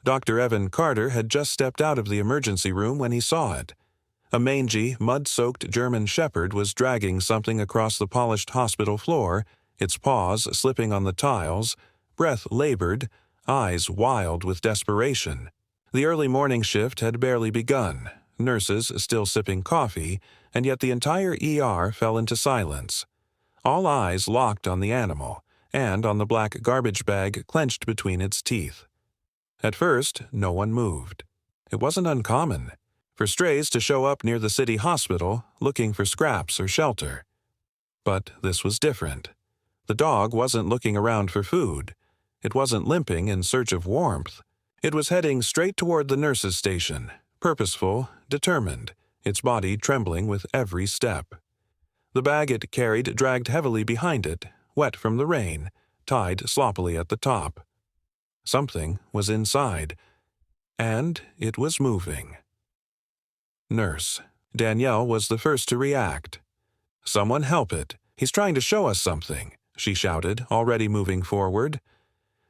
Dr. Evan Carter had just stepped out of the emergency room when he saw it. A mangy, mud-soaked German shepherd was dragging something across the polished hospital floor, its paws slipping on the tiles, breath labored, eyes wild with desperation. The early morning shift had barely begun, nurses still sipping coffee, and yet the entire ER fell into silence. All eyes locked on the animal, and on the black garbage bag clenched between its teeth. At first, no one moved. It wasn't uncommon for strays to show up near the city hospital looking for scraps or shelter. But this was different. The dog wasn't looking around for food. It wasn't limping in search of warmth. It was heading straight toward the nurse's station, purposeful, determined, its body trembling with every step. The bag it carried dragged heavily behind it, wet from the rain, tied sloppily at the top. Something was inside, and it was moving. Nurse. Danielle was the first to react. "Someone help it. He's trying to show us something," she shouted, already moving forward.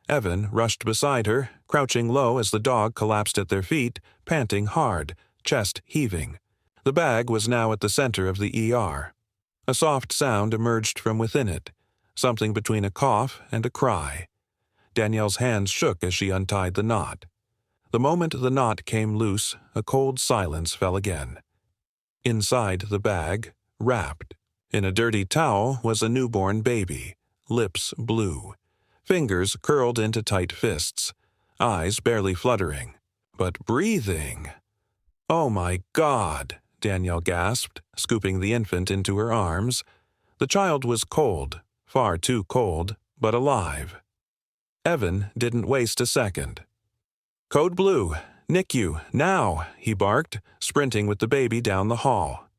Evan rushed beside her, crouching low as the dog collapsed at their feet, panting hard, chest heaving. The bag was now at the center of the ER. A soft sound emerged from within it, something between a cough and a cry. Danielle's hands shook as she untied the knot. The moment the knot came loose, a cold silence fell again. Inside the bag, wrapped in a dirty towel, was a newborn baby, lips blue, fingers curled into tight fists, eyes barely fluttering, but breathing. "Oh my God!" Danielle gasped, scooping the infant into her arms. The child was cold, far too cold, but alive. Evan didn't waste a second. "Code Blue, NICU, now!" he barked, sprinting with the baby down the hall.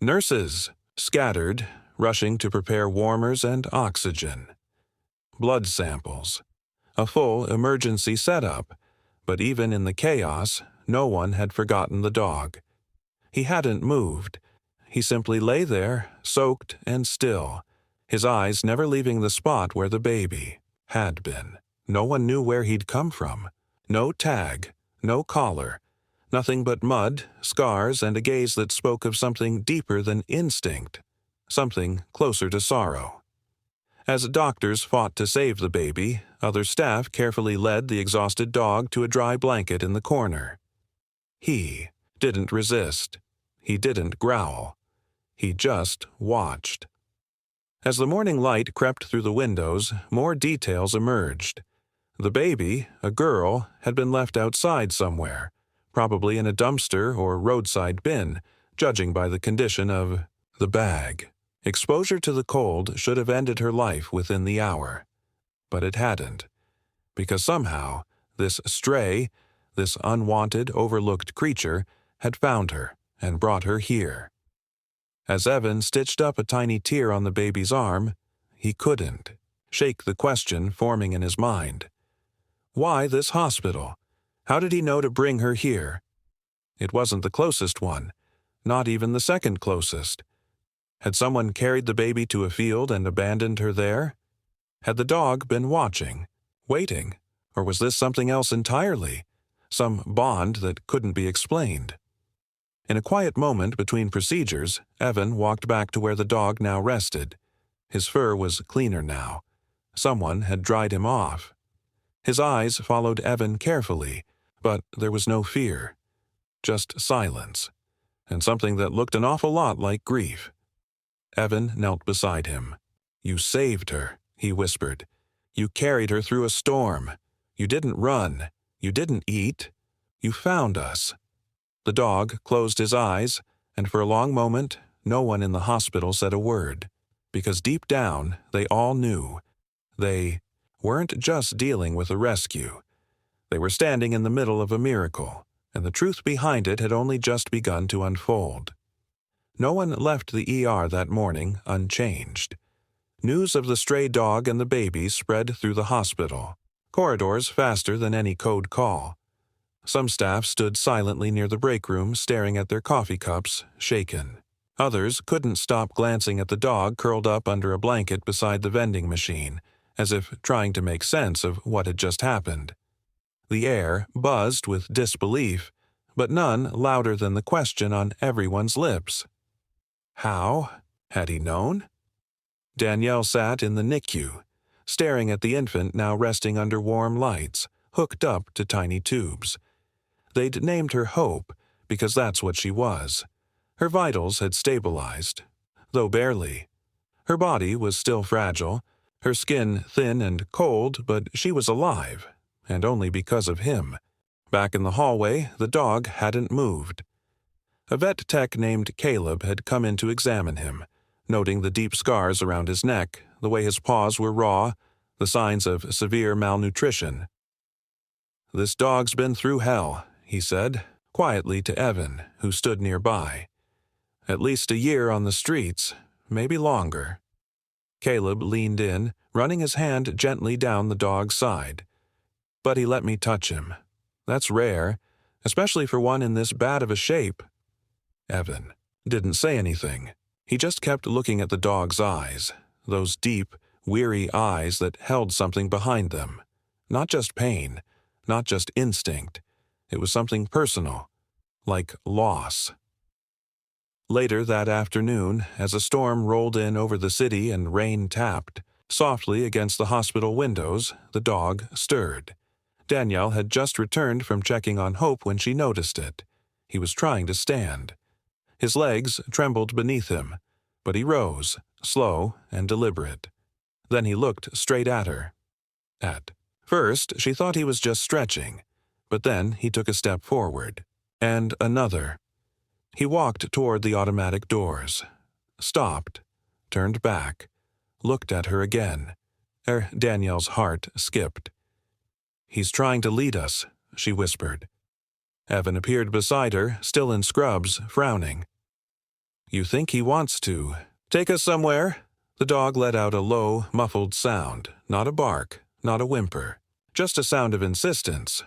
Nurses scattered, rushing to prepare warmers and oxygen. Blood samples. A full emergency setup, but even in the chaos, no one had forgotten the dog. He hadn't moved. He simply lay there, soaked and still, his eyes never leaving the spot where the baby had been. No one knew where he'd come from. No tag, no collar, nothing but mud, scars, and a gaze that spoke of something deeper than instinct, something closer to sorrow. As doctors fought to save the baby, other staff carefully led the exhausted dog to a dry blanket in the corner. He didn't resist. He didn't growl. He just watched. As the morning light crept through the windows, more details emerged. The baby, a girl, had been left outside somewhere, probably in a dumpster or roadside bin, judging by the condition of the bag. Exposure to the cold should have ended her life within the hour. But it hadn't, because somehow this stray, this unwanted, overlooked creature had found her and brought her here. As Evan stitched up a tiny tear on the baby's arm, he couldn't shake the question forming in his mind. Why this hospital? How did he know to bring her here? It wasn't the closest one, not even the second closest. Had someone carried the baby to a field and abandoned her there? Had the dog been watching, waiting, or was this something else entirely? Some bond that couldn't be explained? In a quiet moment between procedures, Evan walked back to where the dog now rested. His fur was cleaner now. Someone had dried him off. His eyes followed Evan carefully, but there was no fear. Just silence, and something that looked an awful lot like grief. Evan knelt beside him. "You saved her," he whispered. "You carried her through a storm. You didn't run. You didn't eat. You found us." The dog closed his eyes, and for a long moment, no one in the hospital said a word, because deep down, they all knew. They weren't just dealing with a rescue. They were standing in the middle of a miracle, and the truth behind it had only just begun to unfold. No one left the ER that morning unchanged. News of the stray dog and the baby spread through the hospital, corridors faster than any code call. Some staff stood silently near the break room, staring at their coffee cups, shaken. Others couldn't stop glancing at the dog curled up under a blanket beside the vending machine, as if trying to make sense of what had just happened. The air buzzed with disbelief, but none louder than the question on everyone's lips. How had he known? Danielle sat in the NICU, staring at the infant now resting under warm lights, hooked up to tiny tubes. They'd named her Hope because that's what she was. Her vitals had stabilized, though barely. Her body was still fragile, her skin thin and cold, but she was alive, and only because of him. Back in the hallway, the dog hadn't moved. A vet tech named Caleb had come in to examine him, noting the deep scars around his neck, the way his paws were raw, the signs of severe malnutrition. "This dog's been through hell," he said, quietly to Evan, who stood nearby. "At least a year on the streets, maybe longer." Caleb leaned in, running his hand gently down the dog's side. "But he let me touch him. That's rare, especially for one in this bad of a shape." Evan didn't say anything. He just kept looking at the dog's eyes, those deep, weary eyes that held something behind them. Not just pain, not just instinct. It was something personal, like loss. Later that afternoon, as a storm rolled in over the city and rain tapped softly against the hospital windows, the dog stirred. Danielle had just returned from checking on Hope when she noticed it. He was trying to stand. His legs trembled beneath him, but he rose, slow and deliberate. Then he looked straight at her. At first, she thought he was just stretching, but then he took a step forward, and another. He walked toward the automatic doors, stopped, turned back, looked at her again. Danielle's heart skipped. "He's trying to lead us," she whispered. Evan appeared beside her, still in scrubs, frowning. "You think he wants to take us somewhere?" The dog let out a low, muffled sound, not a bark, not a whimper, just a sound of insistence.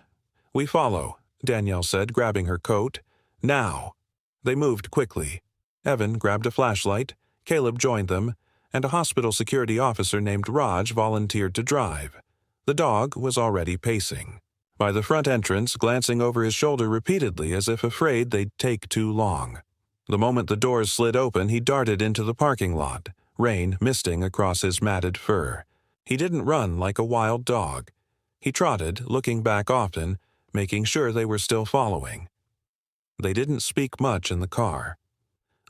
"We follow," Danielle said, grabbing her coat. "Now." They moved quickly. Evan grabbed a flashlight, Caleb joined them, and a hospital security officer named Raj volunteered to drive. The dog was already pacing. By the front entrance, glancing over his shoulder repeatedly as if afraid they'd take too long. The moment the doors slid open, he darted into the parking lot, rain misting across his matted fur. He didn't run like a wild dog. He trotted, looking back often, making sure they were still following. They didn't speak much in the car.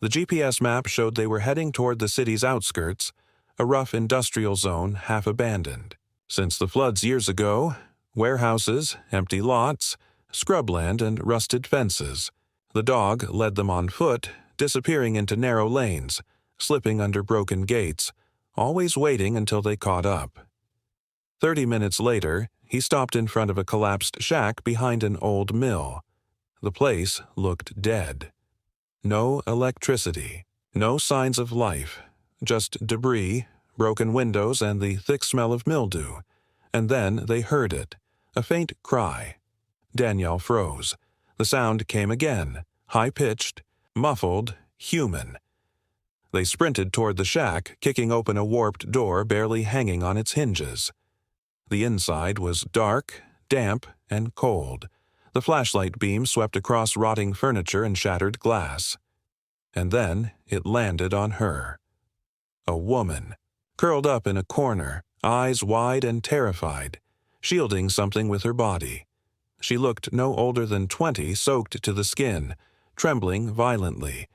The GPS map showed they were heading toward the city's outskirts, a rough industrial zone half abandoned. Since the floods years ago, warehouses, empty lots, scrubland, and rusted fences. The dog led them on foot, disappearing into narrow lanes, slipping under broken gates, always waiting until they caught up. 30 minutes later, he stopped in front of a collapsed shack behind an old mill. The place looked dead. No electricity, no signs of life, just debris, broken windows, and the thick smell of mildew. And then they heard it, a faint cry. Danielle froze. The sound came again, high-pitched, muffled, human. They sprinted toward the shack, kicking open a warped door barely hanging on its hinges. The inside was dark, damp, and cold. The flashlight beam swept across rotting furniture and shattered glass. And then it landed on her. A woman, curled up in a corner, eyes wide and terrified, shielding something with her body. She looked no older than 20, soaked to the skin, trembling violently.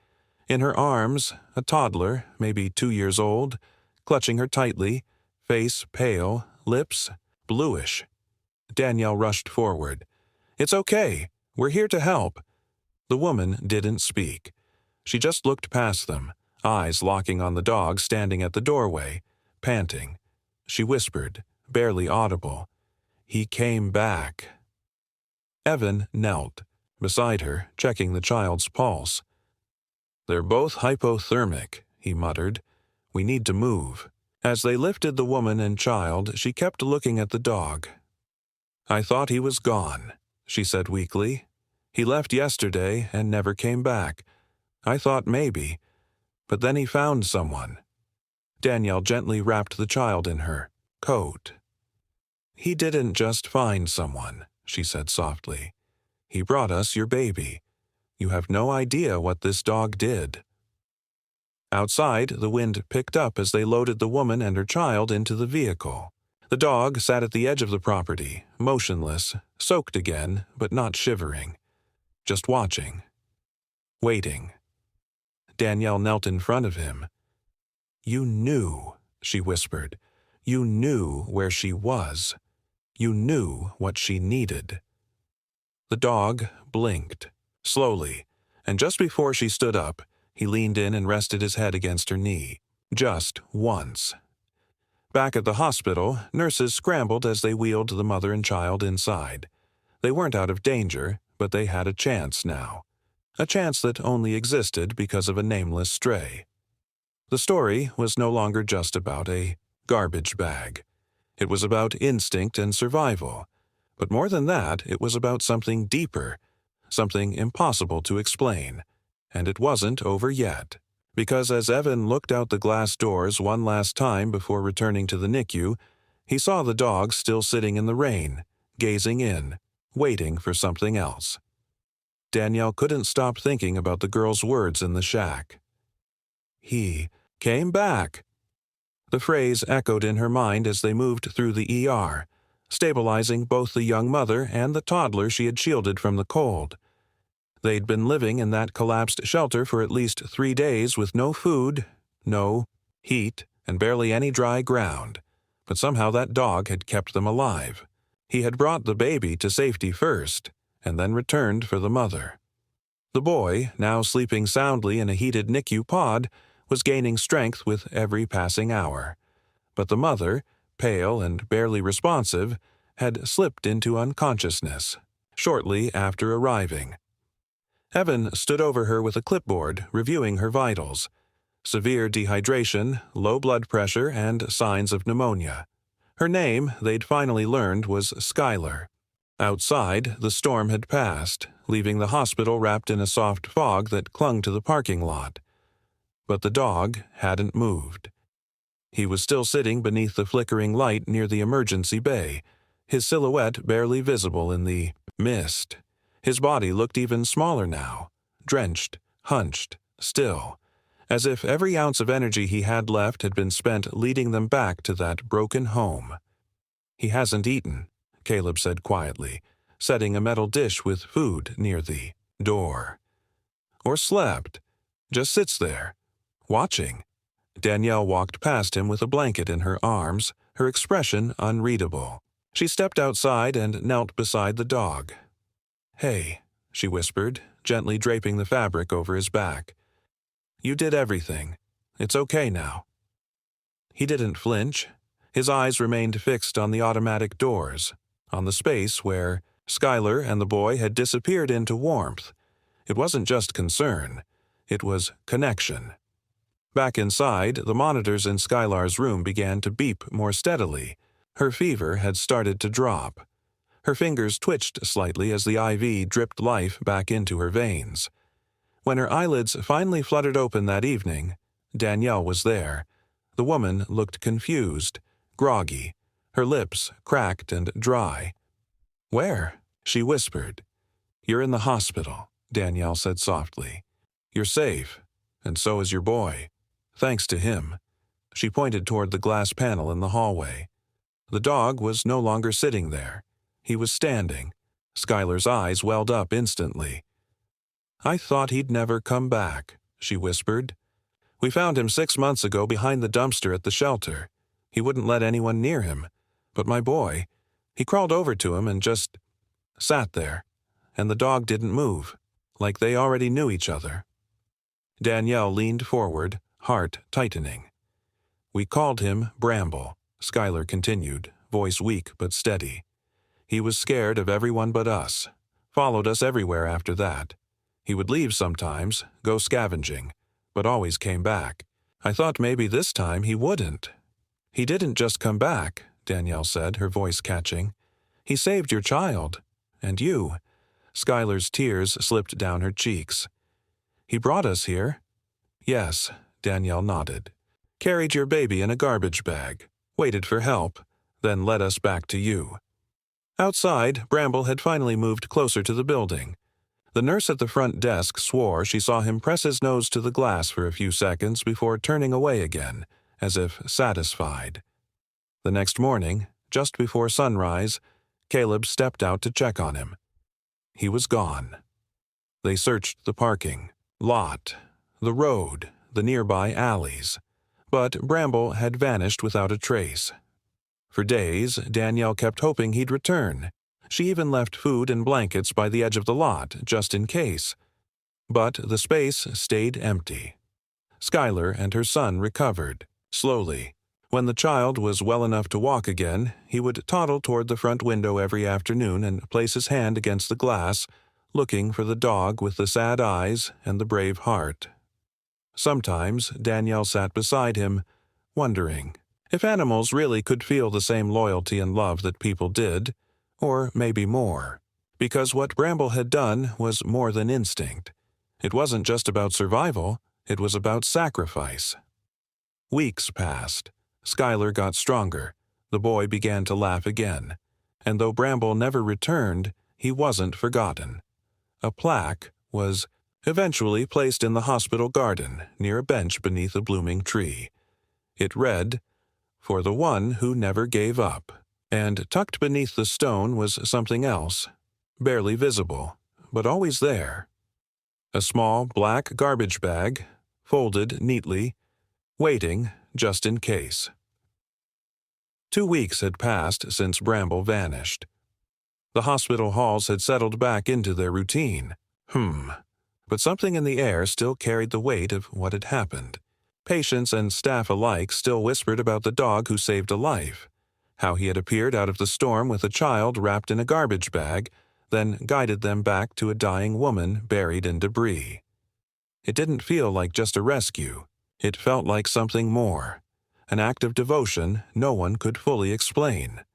In her arms, a toddler, maybe 2 years old, clutching her tightly, face pale, lips bluish. Danielle rushed forward. "It's okay. We're here to help." The woman didn't speak. She just looked past them, eyes locking on the dog standing at the doorway, panting. She whispered, barely audible, "He came back." Evan knelt beside her, checking the child's pulse. "They're both hypothermic," he muttered. "We need to move." As they lifted the woman and child, she kept looking at the dog. "I thought he was gone," she said weakly. "He left yesterday and never came back. I thought maybe, but then he found someone." Danielle gently wrapped the child in her coat. "He didn't just find someone," she said softly. "He brought us your baby. You have no idea what this dog did." Outside, the wind picked up as they loaded the woman and her child into the vehicle. The dog sat at the edge of the property, motionless, soaked again, but not shivering. Just watching. Waiting. Danielle knelt in front of him. "You knew," she whispered. "You knew where she was. You knew what she needed." The dog blinked, slowly, and just before she stood up, he leaned in and rested his head against her knee. Just once. Back at the hospital, nurses scrambled as they wheeled the mother and child inside. They weren't out of danger, but they had a chance now. A chance that only existed because of a nameless stray. The story was no longer just about a garbage bag. It was about instinct and survival. But more than that, it was about something deeper, something impossible to explain. And it wasn't over yet. Because as Evan looked out the glass doors one last time before returning to the NICU, he saw the dog still sitting in the rain, gazing in, waiting for something else. Danielle couldn't stop thinking about the girl's words in the shack. "He came back." The phrase echoed in her mind as they moved through the ER, stabilizing both the young mother and the toddler she had shielded from the cold. They'd been living in that collapsed shelter for at least 3 days with no food, no heat, and barely any dry ground. But somehow that dog had kept them alive. He had brought the baby to safety first, and then returned for the mother. The boy, now sleeping soundly in a heated NICU pod, was gaining strength with every passing hour. But the mother, pale and barely responsive, had slipped into unconsciousness shortly after arriving. Evan stood over her with a clipboard, reviewing her vitals. Severe dehydration, low blood pressure, and signs of pneumonia. Her name, they'd finally learned, was Skylar. Outside, the storm had passed, leaving the hospital wrapped in a soft fog that clung to the parking lot. But the dog hadn't moved. He was still sitting beneath the flickering light near the emergency bay, his silhouette barely visible in the mist. His body looked even smaller now, drenched, hunched, still, as if every ounce of energy he had left had been spent leading them back to that broken home. "He hasn't eaten," Caleb said quietly, setting a metal dish with food near the door. "Or slept. Just sits there, watching." Danielle walked past him with a blanket in her arms, her expression unreadable. She stepped outside and knelt beside the dog. "Hey," she whispered, gently draping the fabric over his back. "You did everything. It's okay now." He didn't flinch. His eyes remained fixed on the automatic doors, on the space where Skylar and the boy had disappeared into warmth. It wasn't just concern. It was connection. Back inside, the monitors in Skylar's room began to beep more steadily. Her fever had started to drop. Her fingers twitched slightly as the IV dripped life back into her veins. When her eyelids finally fluttered open that evening, Danielle was there. The woman looked confused, groggy, her lips cracked and dry. "Where?" she whispered. "You're in the hospital," Danielle said softly. "You're safe, and so is your boy. Thanks to him." She pointed toward the glass panel in the hallway. The dog was no longer sitting there. He was standing. Skylar's eyes welled up instantly. "I thought he'd never come back," she whispered. "We found him 6 months ago behind the dumpster at the shelter. He wouldn't let anyone near him. But my boy, he crawled over to him and just sat there. And the dog didn't move, like they already knew each other." Danielle leaned forward, heart tightening. "We called him Bramble," Skylar continued, voice weak but steady. "He was scared of everyone but us. Followed us everywhere after that. He would leave sometimes, go scavenging, but always came back. I thought maybe this time he wouldn't." "He didn't just come back," Danielle said, her voice catching. "He saved your child. And you." Skylar's tears slipped down her cheeks. "He brought us here." "Yes," Danielle nodded. "Carried your baby in a garbage bag, waited for help, then led us back to you." Outside, Bramble had finally moved closer to the building. The nurse at the front desk swore she saw him press his nose to the glass for a few seconds before turning away again, as if satisfied. The next morning, just before sunrise, Caleb stepped out to check on him. He was gone. They searched the parking lot, the road, the nearby alleys, but Bramble had vanished without a trace. For days, Danielle kept hoping he'd return. She even left food and blankets by the edge of the lot, just in case. But the space stayed empty. Skylar and her son recovered, slowly. When the child was well enough to walk again, he would toddle toward the front window every afternoon and place his hand against the glass, looking for the dog with the sad eyes and the brave heart. Sometimes Danielle sat beside him, wondering if animals really could feel the same loyalty and love that people did, or maybe more, because what Bramble had done was more than instinct. It wasn't just about survival, it was about sacrifice. Weeks passed. Skylar got stronger. The boy began to laugh again. And though Bramble never returned, he wasn't forgotten. A plaque was eventually placed in the hospital garden near a bench beneath a blooming tree. It read, "For the one who never gave up." And tucked beneath the stone was something else, barely visible, but always there. A small black garbage bag, folded neatly, waiting just in case. 2 weeks had passed since Bramble vanished. The hospital halls had settled back into their routine. But something in the air still carried the weight of what had happened. Patients and staff alike still whispered about the dog who saved a life, how he had appeared out of the storm with a child wrapped in a garbage bag, then guided them back to a dying woman buried in debris. It didn't feel like just a rescue. It felt like something more, an act of devotion no one could fully explain.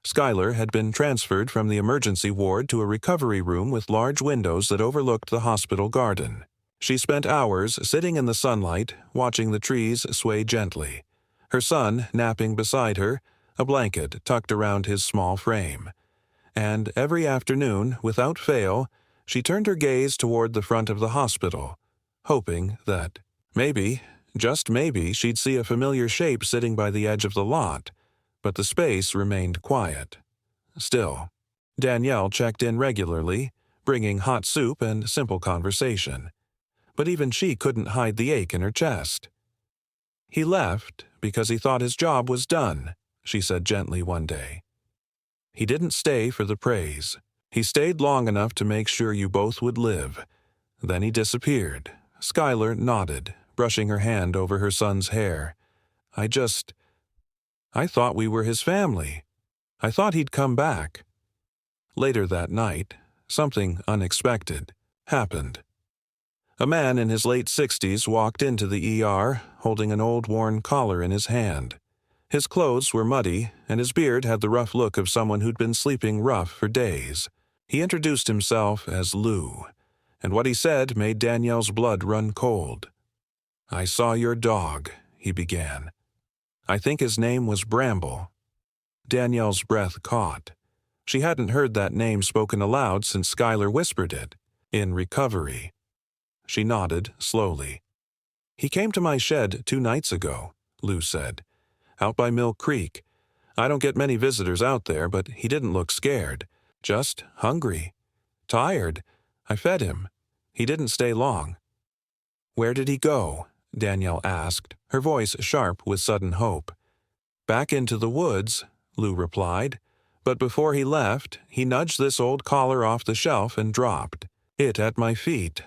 Skylar had been transferred from the emergency ward to a recovery room with large windows that overlooked the hospital garden. She spent hours sitting in the sunlight, watching the trees sway gently, her son napping beside her, a blanket tucked around his small frame. And every afternoon, without fail, she turned her gaze toward the front of the hospital, hoping that maybe, just maybe, she'd see a familiar shape sitting by the edge of the lot, but the space remained quiet. Still, Danielle checked in regularly, bringing hot soup and simple conversation. But even she couldn't hide the ache in her chest. "He left because he thought his job was done," she said gently one day. "He didn't stay for the praise. He stayed long enough to make sure you both would live. Then he disappeared." Skylar nodded, brushing her hand over her son's hair. I thought we were his family. I thought he'd come back." Later that night, something unexpected happened. A man in his late 60s walked into the ER, holding an old worn collar in his hand. His clothes were muddy, and his beard had the rough look of someone who'd been sleeping rough for days. He introduced himself as Lou, and what he said made Danielle's blood run cold. "I saw your dog," he began. "I think his name was Bramble." Danielle's breath caught. She hadn't heard that name spoken aloud since Skylar whispered it, in recovery. She nodded slowly. "He came to my shed 2 nights ago," Lou said, "out by Mill Creek. I don't get many visitors out there, but he didn't look scared. Just hungry. Tired. I fed him. He didn't stay long." "Where did he go?" Danielle asked, her voice sharp with sudden hope. "Back into the woods," Lou replied. "But before he left, he nudged this old collar off the shelf and dropped it at my feet.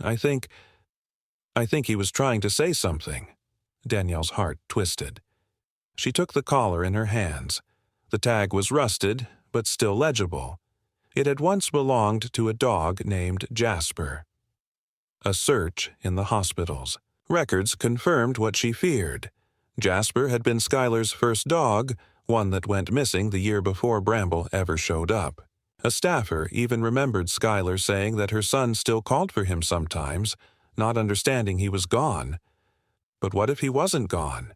I think he was trying to say something." Danielle's heart twisted. She took the collar in her hands. The tag was rusted, but still legible. It had once belonged to a dog named Jasper. A search in the hospitals. Records confirmed what she feared. Jasper had been Skylar's first dog, one that went missing the year before Bramble ever showed up. A staffer even remembered Skylar saying that her son still called for him sometimes, not understanding he was gone. But what if he wasn't gone?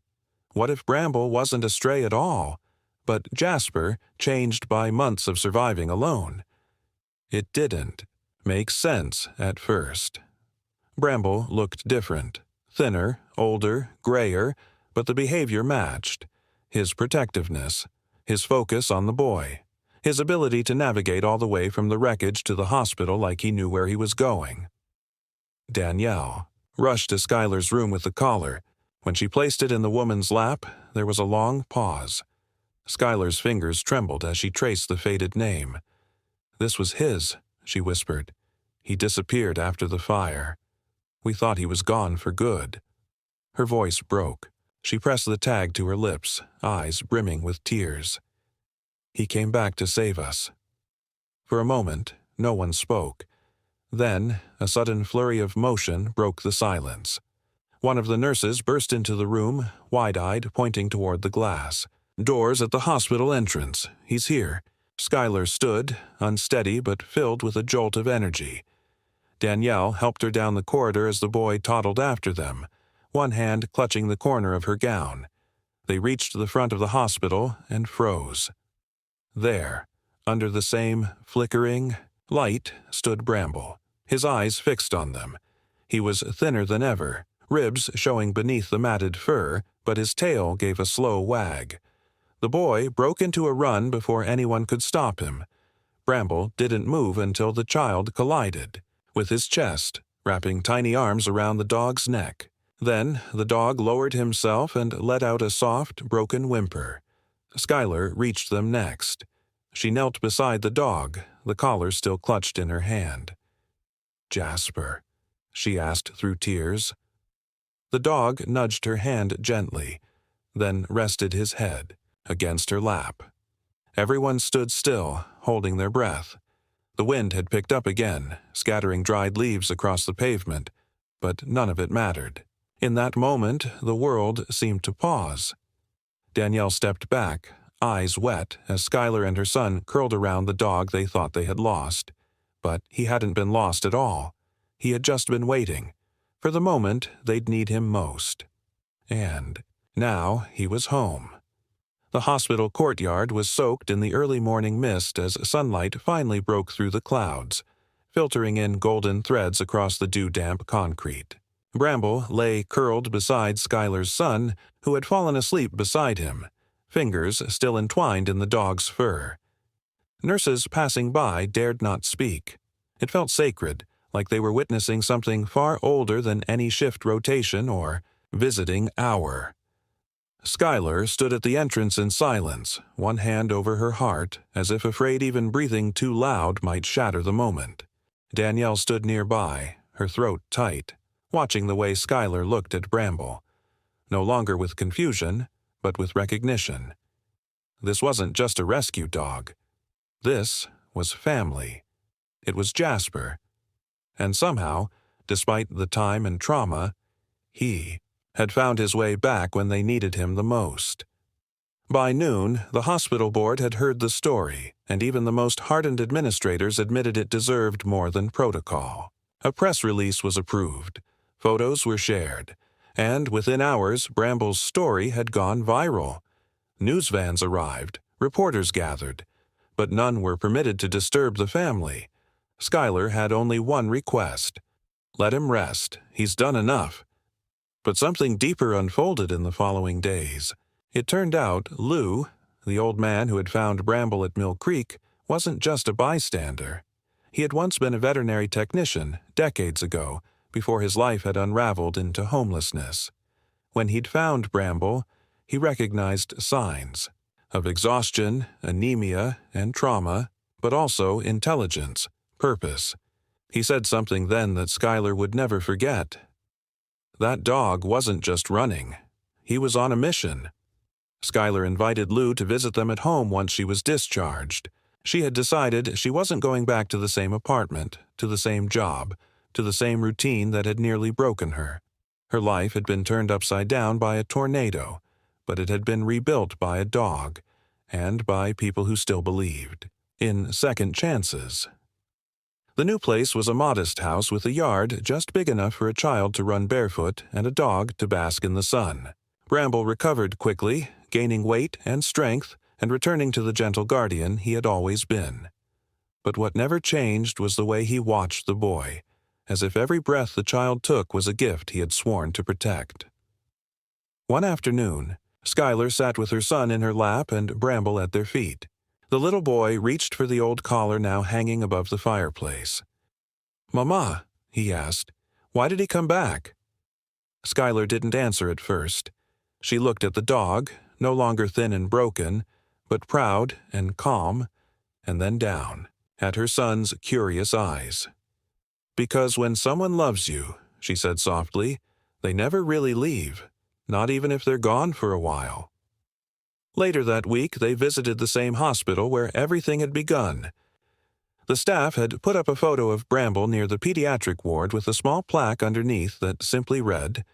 What if Bramble wasn't a stray at all, but Jasper changed by months of surviving alone. It didn't make sense at first. Bramble looked different, thinner, older, grayer, but the behavior matched. His protectiveness, his focus on the boy, his ability to navigate all the way from the wreckage to the hospital like he knew where he was going. Danielle rushed to Skylar's room with the collar. When she placed it in the woman's lap, there was a long pause. Skylar's fingers trembled as she traced the faded name. "This was his," she whispered. "He disappeared after the fire. We thought he was gone for good." Her voice broke. She pressed the tag to her lips, eyes brimming with tears. "He came back to save us." For a moment, no one spoke. Then, a sudden flurry of motion broke the silence. One of the nurses burst into the room, wide-eyed, pointing toward the glass. "Doors at the hospital entrance. He's here." Skylar stood, unsteady but filled with a jolt of energy. Danielle helped her down the corridor as the boy toddled after them, one hand clutching the corner of her gown. They reached the front of the hospital and froze. There, under the same flickering light, stood Bramble, his eyes fixed on them. He was thinner than ever, ribs showing beneath the matted fur, but his tail gave a slow wag. The boy broke into a run before anyone could stop him. Bramble didn't move until the child collided with his chest, wrapping tiny arms around the dog's neck. Then the dog lowered himself and let out a soft, broken whimper. Skylar reached them next. She knelt beside the dog, the collar still clutched in her hand. "Jasper?" she asked through tears. The dog nudged her hand gently, then rested his head against her lap. Everyone stood still, holding their breath. The wind had picked up again, scattering dried leaves across the pavement, but none of it mattered. In that moment, the world seemed to pause. Danielle stepped back, eyes wet, as Skylar and her son curled around the dog they thought they had lost. But he hadn't been lost at all. He had just been waiting, for the moment they'd need him most. And now he was home. The hospital courtyard was soaked in the early morning mist as sunlight finally broke through the clouds, filtering in golden threads across the dew-damp concrete. Bramble lay curled beside Skylar's son, who had fallen asleep beside him, fingers still entwined in the dog's fur. Nurses passing by dared not speak. It felt sacred, like they were witnessing something far older than any shift rotation or visiting hour. Skylar stood at the entrance in silence, one hand over her heart, as if afraid even breathing too loud might shatter the moment. Danielle stood nearby, her throat tight, watching the way Skylar looked at Bramble, no longer with confusion, but with recognition. This wasn't just a rescue dog. This was family. It was Jasper. And somehow, despite the time and trauma, he had found his way back when they needed him the most. By noon, the hospital board had heard the story, and even the most hardened administrators admitted it deserved more than protocol. A press release was approved, photos were shared, and within hours, Bramble's story had gone viral. News vans arrived, reporters gathered, but none were permitted to disturb the family. Skylar had only one request: let him rest, he's done enough. But something deeper unfolded in the following days. It turned out Lou, the old man who had found Bramble at Mill Creek, wasn't just a bystander. He had once been a veterinary technician, decades ago, before his life had unraveled into homelessness. When he'd found Bramble, he recognized signs of exhaustion, anemia, and trauma, but also intelligence, purpose. He said something then that Skylar would never forget. That dog wasn't just running. He was on a mission. Skylar invited Lou to visit them at home once she was discharged. She had decided she wasn't going back to the same apartment, to the same job, to the same routine that had nearly broken her. Her life had been turned upside down by a tornado, but it had been rebuilt by a dog, and by people who still believed in second chances. The new place was a modest house with a yard just big enough for a child to run barefoot and a dog to bask in the sun. Bramble recovered quickly, gaining weight and strength, and returning to the gentle guardian he had always been. But what never changed was the way he watched the boy, as if every breath the child took was a gift he had sworn to protect. One afternoon, Skylar sat with her son in her lap and Bramble at their feet. The little boy reached for the old collar now hanging above the fireplace. "Mama," he asked, "why did he come back?" Skylar didn't answer at first. She looked at the dog, no longer thin and broken, but proud and calm, and then down, at her son's curious eyes. "Because when someone loves you," she said softly, "they never really leave, not even if they're gone for a while." Later that week, they visited the same hospital where everything had begun. The staff had put up a photo of Bramble near the pediatric ward with a small plaque underneath that simply read,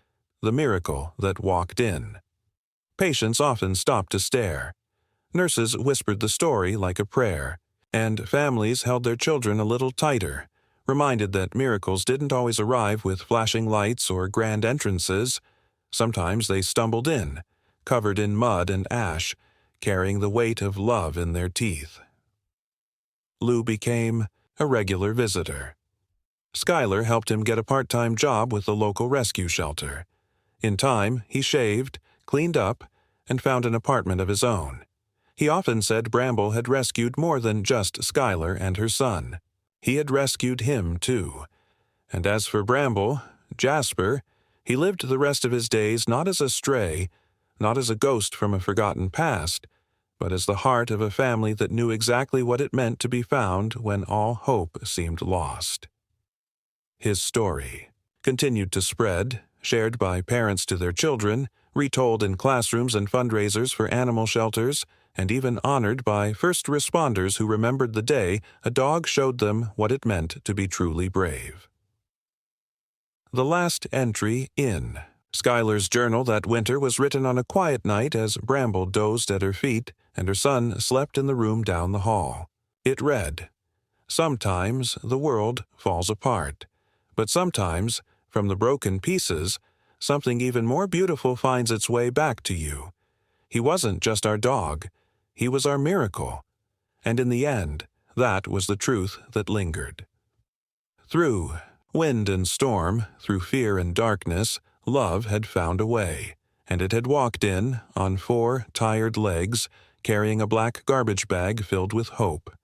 "The Miracle That Walked In." Patients often stopped to stare. Nurses whispered the story like a prayer, and families held their children a little tighter, reminded that miracles didn't always arrive with flashing lights or grand entrances. Sometimes they stumbled in, covered in mud and ash, carrying the weight of love in their teeth. Lou became a regular visitor. Skylar helped him get a part-time job with the local rescue shelter. In time, he shaved, cleaned up, and found an apartment of his own. He often said Bramble had rescued more than just Skylar and her son. He had rescued him, too. And as for Bramble, Jasper, he lived the rest of his days not as a stray, not as a ghost from a forgotten past, but as the heart of a family that knew exactly what it meant to be found when all hope seemed lost. His story continued to spread, shared by parents to their children, retold in classrooms and fundraisers for animal shelters, and even honored by first responders who remembered the day a dog showed them what it meant to be truly brave. The last entry in Skylar's journal that winter was written on a quiet night as Bramble dozed at her feet and her son slept in the room down the hall. It read, "Sometimes the world falls apart, but sometimes, from the broken pieces, something even more beautiful finds its way back to you. He wasn't just our dog, he was our miracle. And in the end, that was the truth that lingered." Through wind and storm, through fear and darkness, love had found a way, and it had walked in, on 4 tired legs, carrying a black garbage bag filled with hope.